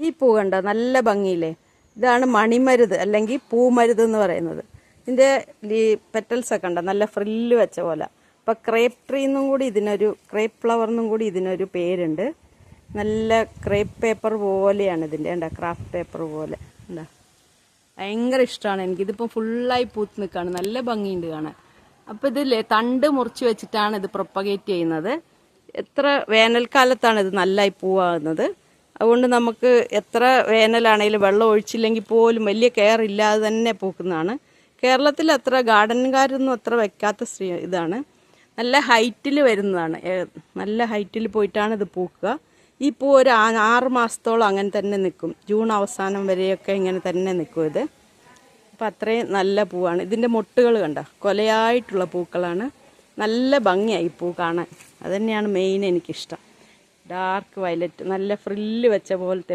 ഈ പൂ കണ്ടോ, നല്ല ഭംഗിയില്ലേ? ഇതാണ് മണിമരുത് അല്ലെങ്കിൽ പൂമരുത് എന്ന് പറയുന്നത്. ഇതിൻ്റെ പെറ്റൽസ് ഒക്കെ ഉണ്ടോ, നല്ല ഫ്രില്ല് വെച്ച പോലെ. അപ്പം ക്രേപ്പ് ട്രീ എന്നും കൂടി ഇതിനൊരു, ക്രേപ്പ് ഫ്ലവർ എന്നും കൂടി ഇതിനൊരു പേരുണ്ട്. നല്ല ക്രേപ്പ് പേപ്പർ പോലെയാണ് ഇതിൻ്റെ, എന്താ ക്രാഫ്റ്റ് പേപ്പർ പോലെ. എന്താ ഭയങ്കര ഇഷ്ടമാണ് എനിക്കിതിപ്പോൾ ഫുള്ളായി പൂത്ത് നിൽക്കുകയാണ്, നല്ല ഭംഗിയുണ്ട് കാണാൻ. അപ്പോൾ ഇതില്ലേ തണ്ട് മുറിച്ച് വെച്ചിട്ടാണ് ഇത് പ്രൊപ്പഗേറ്റ് ചെയ്യുന്നത്. എത്ര വേനൽക്കാലത്താണ് ഇത് നല്ലായി പൂവാകുന്നത്. അതുകൊണ്ട് നമുക്ക് എത്ര വേനലാണെങ്കിലും വെള്ളം ഒഴിച്ചില്ലെങ്കിൽ പോലും വലിയ കെയർ ഇല്ലാതെ തന്നെ പൂക്കുന്നതാണ്. കേരളത്തിൽ അത്ര ഗാർഡൻകാരൊന്നും അത്ര വെക്കാത്ത ഇതാണ്. നല്ല ഹൈറ്റിൽ വരുന്നതാണ്, നല്ല ഹൈറ്റിൽ പോയിട്ടാണ് ഇത് പൂക്കുക. ഈ പൂ ഒരു 6 മാസത്തോളം അങ്ങനെ തന്നെ നിൽക്കും. ജൂൺ അവസാനം വരെയൊക്കെ ഇങ്ങനെ തന്നെ നിൽക്കും ഇത്. അപ്പം അത്രയും നല്ല പൂവാണ്. ഇതിൻ്റെ മൊട്ടുകൾ കണ്ട കൊലയായിട്ടുള്ള പൂക്കളാണ്. നല്ല ഭംഗിയായി പൂ കാണാൻ. അതുതന്നെയാണ് മെയിൻ എനിക്കിഷ്ടം. ഡാർക്ക് വയലറ്റ്, നല്ല ഫ്രില്ല് വെച്ച പോലത്തെ